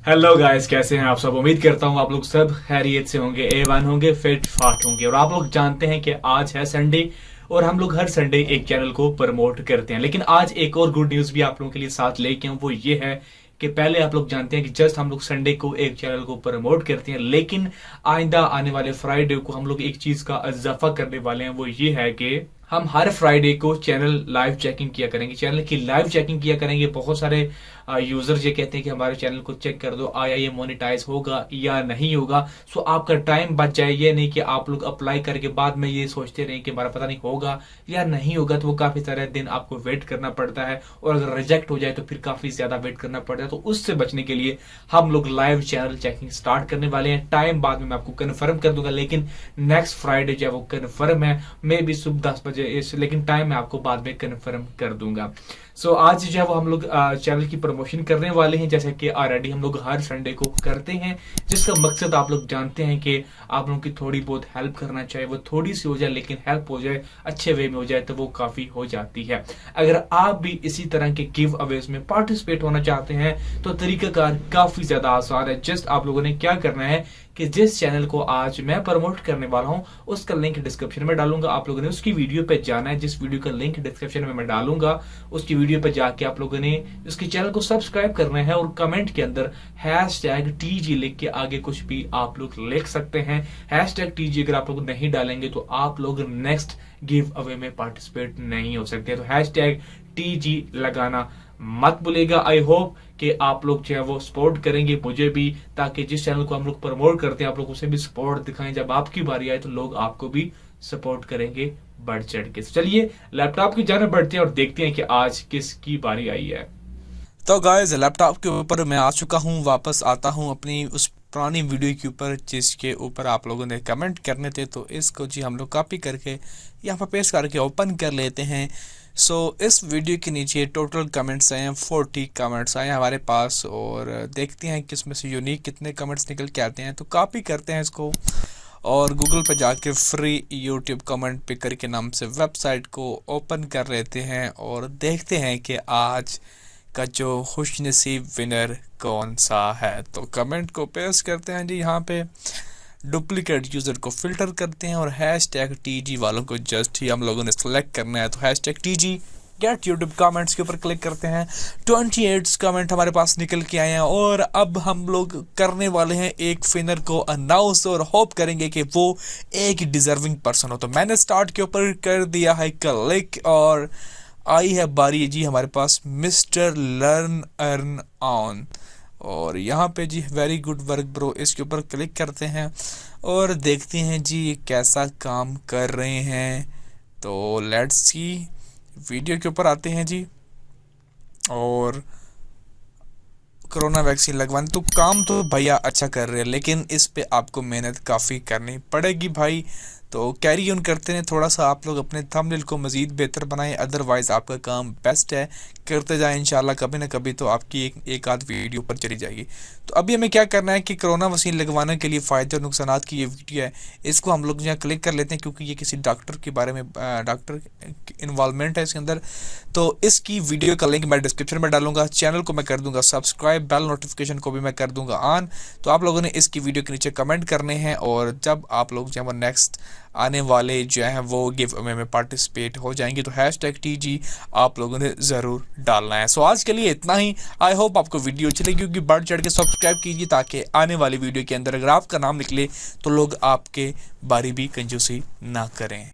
Hello guys, कैसे हैं आप सब। उम्मीद करता हूँ आप लोग सब खैरियत से होंगे, A1 होंगे, फिट फाट होंगे। और आप लोग जानते हैं कि आज है संडे और हम लोग हर संडे एक चैनल को प्रमोट करते हैं। लेकिन आज एक और गुड न्यूज भी आप लोगों के लिए साथ लेके आऊं, वो ये है कि पहले आप लोग जानते हैं कि जस्ट हम लोग संडे को एक चैनल को प्रमोट करते हैं, लेकिन आइंदा आने वाले फ्राइडे को हम लोग एक चीज का इजाफा करने वाले हैं। वो ये है कि हम हर फ्राइडे को चैनल लाइव चेकिंग किया करेंगे, चैनल की लाइव चेकिंग किया करेंगे। बहुत सारे यूजर्स ये कहते हैं कि हमारे चैनल को चेक कर दो, आया ये मोनेटाइज होगा या नहीं होगा। सो आपका टाइम बच जाए। ये नहीं कि आप लोग अप्लाई करके बाद में ये सोचते रहे कि हमारा पता नहीं होगा या नहीं होगा, तो वो काफी सारे दिन आपको वेट करना पड़ता है। और अगर रिजेक्ट हो जाए तो फिर काफी ज्यादा वेट करना पड़ता है। तो उससे बचने के लिए हम लोग लाइव चैनल चेकिंग स्टार्ट करने वाले हैं। टाइम बाद में मैं आपको कन्फर्म कर दूंगा, लेकिन नेक्स्ट फ्राइडे जो है वो कन्फर्म है, मे भी सुबह 10 बजे, लेकिन टाइम मैं आपको बाद में कन्फर्म कर दूंगा। सो आज जो है वो हम लोग चैनल की प्रमोशन करने वाले हैं, जैसे कि ऑलरेडी हम लोग हर संडे को करते हैं, जिसका मकसद आप लोग जानते हैं कि आप लोगों की थोड़ी बहुत हेल्प करना चाहिए। वो थोड़ी सी हो जाए लेकिन हेल्प हो जाए, अच्छे वे में हो जाए, तो वो काफी हो जाती है। अगर आप भी इसी तरह के गिव अवेज में पार्टिसिपेट होना चाहते हैं तो तरीकाकार काफी ज्यादा आसान है। जस्ट आप लोगों ने क्या करना है कि जिस चैनल को आज मैं प्रमोट करने वाला हूं उसका लिंक डिस्क्रिप्शन में डालूंगा। आप लोगों ने उसकी वीडियो पे जाना है, जिस वीडियो का लिंक डिस्क्रिप्शन में मैं डालूंगा उसकी वीडियो पे जाके आप लोगों ने उसके चैनल को सब्सक्राइब करना है और कमेंट के अंदर #TG लिख के आगे कुछ भी आप लोग लिख सकते हैं। #TG अगर आप लोग नहीं डालेंगे तो आप लोग नेक्स्ट गिव अवे में पार्टिसिपेट नहीं हो सकते। तो #TG लगाना मत भूलेगा। आई होप कि आप लोग जो है वो सपोर्ट करेंगे मुझे भी, ताकि जिस चैनल को हम लोग प्रमोट करते हैं आप लोग उसे भी सपोर्ट दिखाएं। जब आपकी बारी आए तो लोग आपको भी सपोर्ट करेंगे बढ़ चढ़ के। चलिए लैपटॉप की जाने बढ़ते हैं और देखते हैं कि आज किसकी बारी आई है। तो गाइस, लैपटॉप के ऊपर मैं आ चुका हूँ। वापस आता हूँ अपनी उस पुरानी वीडियो के ऊपर जिसके ऊपर आप लोगों ने कमेंट करने थे। तो इसको जी हम लोग कॉपी करके यहाँ पर पेस्ट करके ओपन कर लेते हैं। इस वीडियो के नीचे टोटल कमेंट्स आए हैं, 40 कमेंट्स आए हैं हमारे पास, और देखते हैं कि इसमें से यूनिक कितने कमेंट्स निकल के आते हैं। तो कॉपी करते हैं इसको और गूगल पर जाके फ्री यूट्यूब कमेंट पिकर के नाम से वेबसाइट को ओपन कर लेते हैं और देखते हैं कि आज का जो खुशनसीब विनर कौन सा है। तो कमेंट को पेस्ट करते हैं जी यहाँ पे, डुप्लीकेट यूज़र को फिल्टर करते हैं और #TG वालों को जस्ट ही हम लोगों ने सेलेक्ट करना है। तो #TG गेट यूट्यूब कमेंट्स के ऊपर क्लिक करते हैं। 28 कमेंट हमारे पास निकल के आए हैं और अब हम लोग करने वाले हैं एक विनर को अनाउंस और होप करेंगे कि वो एक डिजर्विंग पर्सन हो। तो मैंने स्टार्ट के ऊपर कर दिया है क्लिक और आई है बारी जी हमारे पास मिस्टर लर्न अर्न ऑन, और यहाँ पे जी वेरी गुड वर्क ब्रो, इसके ऊपर क्लिक करते हैं और देखते हैं जी ये कैसा काम कर रहे हैं। तो लेट्स सी, वीडियो के ऊपर आते हैं जी। और कोरोना वैक्सीन लगवाने तो काम तो भैया अच्छा कर रहे हैं, लेकिन इस पे आपको मेहनत काफ़ी करनी पड़ेगी भाई। तो कैरी ऑन करते हैं, थोड़ा सा आप लोग अपने थंबनेल को मज़ीद बेहतर बनाएं, अदरवाइज़ आपका काम बेस्ट है, करते जाएं इंशाल्लाह कभी ना कभी तो आपकी एक आध वीडियो पर चली जाएगी। तो अभी हमें क्या करना है कि कोरोना वैक्सीन लगवाने के लिए फ़ायदे और नुकसानात की ये वीडियो है, इसको हम लोग यहाँ क्लिक कर लेते हैं क्योंकि ये किसी डॉक्टर के बारे में डॉक्टर इन्वॉल्वमेंट है इसके अंदर। तो इसकी वीडियो का लिंक मैं डिस्क्रिप्शन में डालूंगा, चैनल को मैं कर दूंगा सब्सक्राइब, बेल नोटिफिकेशन को भी मैं कर दूंगा ऑन। तो आप लोगों ने इसकी वीडियो के नीचे कमेंट करने हैं और जब आप लोग जो है वो नेक्स्ट आने वाले जो है वो गिव अवे में पार्टिसिपेट हो जाएंगे तो #TG आप लोगों ने ज़रूर डालना है। आज के लिए इतना ही। आई होप आपको वीडियो अच्छी लगी होगी, बढ़ चढ़ के सब्सक्राइब कीजिए ताकि आने वाली वीडियो के अंदर अगर आपका नाम निकले तो लोग आपके बारी भी कंजूसी ना करें।